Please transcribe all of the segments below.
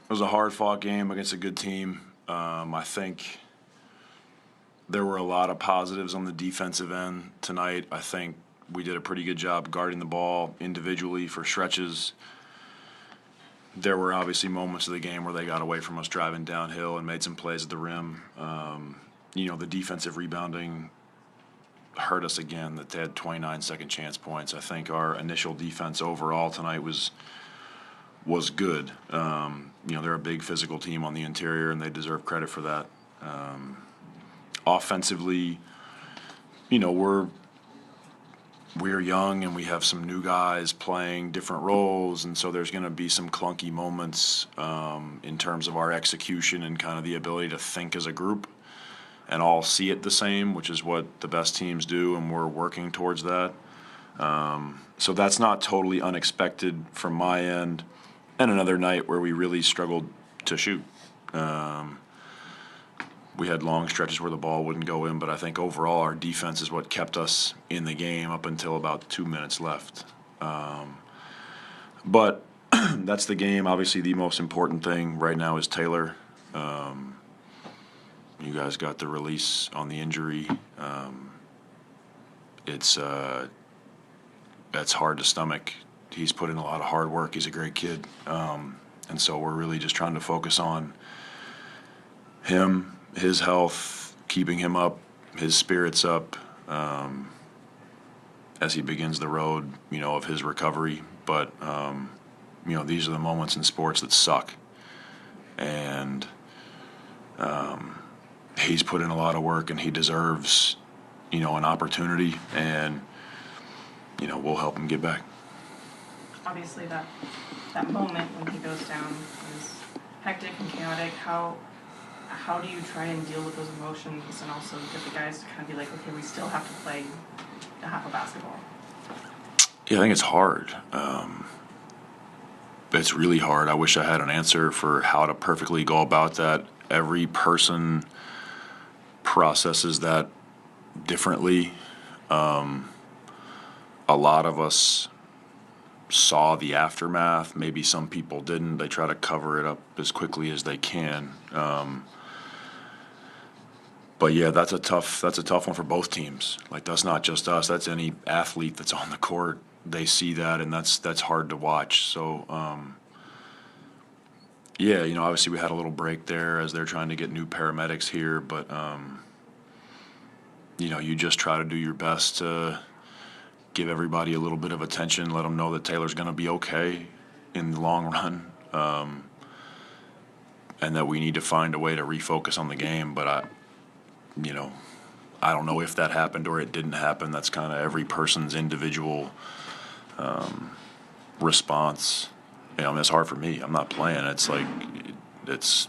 It was a hard-fought game against a good team. I think there were a lot of positives on the defensive end tonight. I think we did a pretty good job guarding the ball individually for stretches. There were obviously moments of the game where they got away from us driving downhill and made some plays at the rim. The defensive rebounding hurt us again, that they had 29 second chance points. I think our initial defense overall tonight was good. They're a big physical team on the interior, and they deserve credit for that. Offensively, we're young and we have some new guys playing different roles, and so there's going to be some clunky moments in terms of our execution and kind of the ability to think as a group and all see it the same, which is what the best teams do, and we're working towards that. So that's not totally unexpected from my end. And another night where we really struggled to shoot. We had long stretches where the ball wouldn't go in, but I think overall our defense is what kept us in the game up until about 2 minutes left. But that's the game. Obviously, the most important thing right now is Taylor. You guys got the release on the injury. That's hard to stomach. He's put in a lot of hard work. He's a great kid. And so we're really just trying to focus on him, his health, keeping him up, his spirits up as he begins the road, of his recovery. But, these are the moments in sports that suck. And he's put in a lot of work, and he deserves, an opportunity. And, we'll help him get back. Obviously, that moment when he goes down is hectic and chaotic. How do you try and deal with those emotions and also get the guys to kind of be like, okay, we still have to play a half of basketball? Yeah, I think it's hard. It's really hard. I wish I had an answer for how to perfectly go about that. Every person processes that differently. A lot of us saw the aftermath. Maybe some people didn't. They try to cover it up as quickly as they can. But yeah, that's a tough one for both teams. Like, that's not just us. That's any athlete that's on the court. They see that, and that's hard to watch. So, obviously we had a little break there as they're trying to get new paramedics here. But, you just try to do your best to give everybody a little bit of attention, let them know that Taylor's going to be okay in the long run, and that we need to find a way to refocus on the game. But I don't know if that happened or it didn't happen. That's kind of every person's individual response. It's hard for me. I'm not playing. It's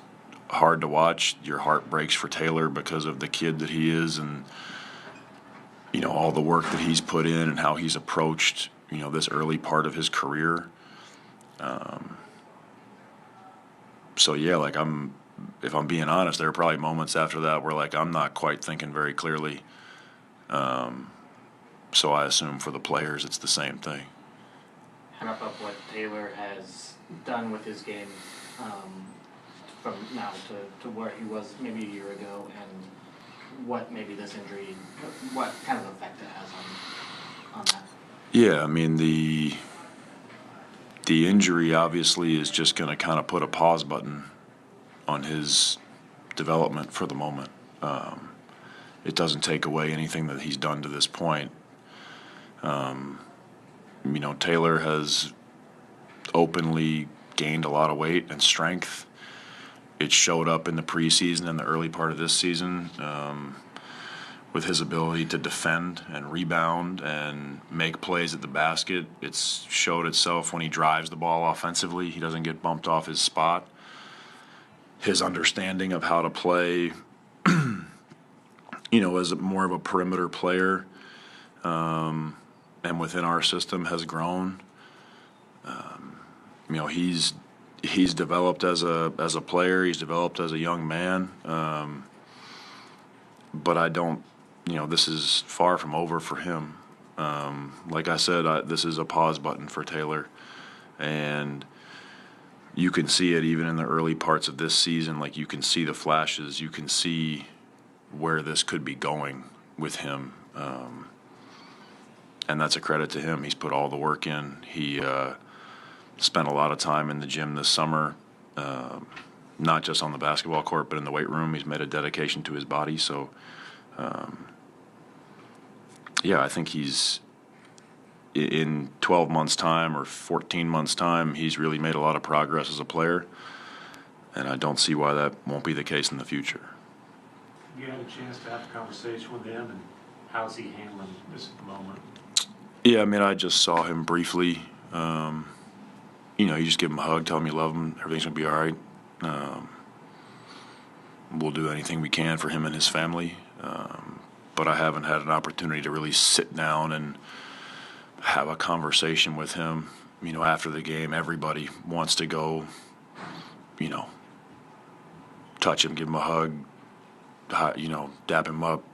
hard to watch. Your heart breaks for Taylor because of the kid that he is, and all the work that he's put in and how he's approached, this early part of his career. So yeah, if I'm being honest, there are probably moments after that where I'm not quite thinking very clearly. So I assume for the players it's the same thing. Wrap up what Taylor has done with his game from now to where he was maybe a year ago, and what maybe this injury, what kind of effect it has on that. Yeah, the injury obviously is just going to kind of put a pause button on his development for the moment. It doesn't take away anything that he's done to this point. Taylor has openly gained a lot of weight and strength. It showed up in the preseason and the early part of this season with his ability to defend and rebound and make plays at the basket. It's showed itself when he drives the ball offensively. He doesn't get bumped off his spot. His understanding of how to play, as more of a perimeter player, and within our system has grown. He's developed as a player. He's developed as a young man. But I don't, this is far from over for him. Like I said, this is a pause button for Taylor. And, you can see it even in the early parts of this season. Like, you can see the flashes. You can see where this could be going with him. And that's a credit to him. He's put all the work in. He spent a lot of time in the gym this summer, not just on the basketball court, but in the weight room. He's made a dedication to his body. So, yeah, I think he's, in 12 months' time or 14 months' time, he's really made a lot of progress as a player. And I don't see why that won't be the case in the future. You had a chance to have a conversation with him, and how's he handling this at the moment? Yeah, I mean, I just saw him briefly. You just give him a hug, tell him you love him, everything's going to be all right. We'll do anything we can for him and his family. But I haven't had an opportunity to really sit down and have a conversation with him. After the game, everybody wants to go, touch him, give him a hug, dap him up,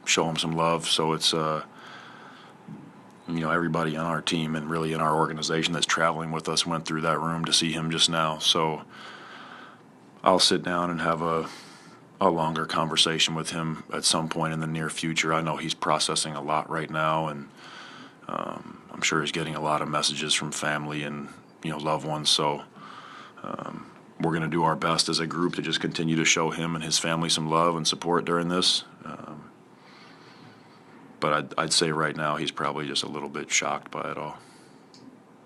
show him some love. So it's, everybody on our team and really in our organization that's traveling with us went through that room to see him just now. So I'll sit down and have a longer conversation with him at some point in the near future. I know he's processing a lot right now, and I'm sure he's getting a lot of messages from family and loved ones. So we're going to do our best as a group to just continue to show him and his family some love and support during this. But I'd say right now he's probably just a little bit shocked by it all.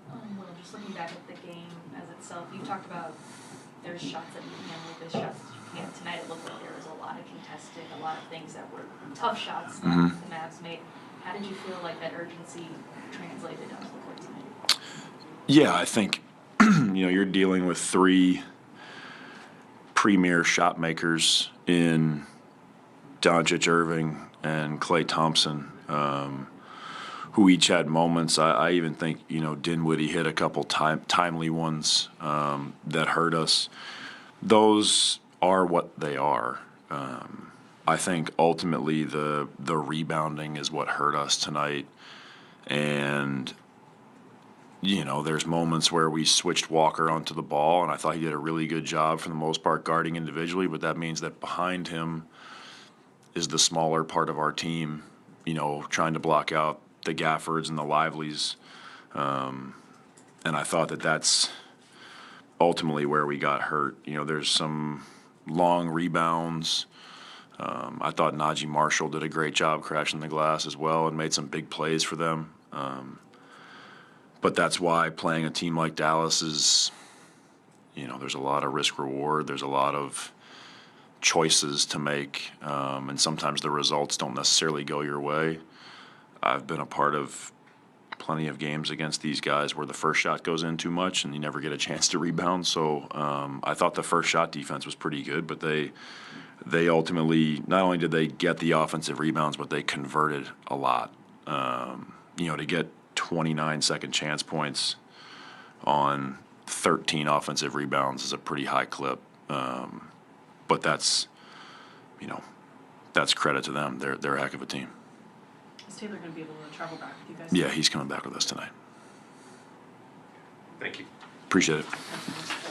Well, just looking back at the game as itself, you talked about there's shots that you can with this shots that you can't. Tonight it looked like there was a lot of contested, a lot of things that were tough shots that the Mavs made. How did you feel like that urgency translated onto the court tonight? Yeah, I think you're dealing with three premier shot makers in Doncic, Irving, and Klay Thompson, who each had moments. I even think Dinwiddie hit a couple timely ones that hurt us. Those are what they are. I think ultimately the rebounding is what hurt us tonight. And, there's moments where we switched Walker onto the ball, and I thought he did a really good job for the most part guarding individually, but that means that behind him is the smaller part of our team, trying to block out the Gaffords and the Liveleys. And I thought that that's ultimately where we got hurt. There's some long rebounds. I thought Najee Marshall did a great job crashing the glass as well and made some big plays for them. But that's why playing a team like Dallas is, there's a lot of risk reward. There's a lot of choices to make, and sometimes the results don't necessarily go your way. I've been a part of plenty of games against these guys where the first shot goes in too much and you never get a chance to rebound. So I thought the first shot defense was pretty good, but they ultimately, not only did they get the offensive rebounds, but they converted a lot. To get 29 second chance points on 13 offensive rebounds is a pretty high clip. But that's credit to them. They're a heck of a team. Is Taylor going to be able to travel back with you guys? Yeah, he's coming back with us tonight. Thank you. Appreciate it. Thanks.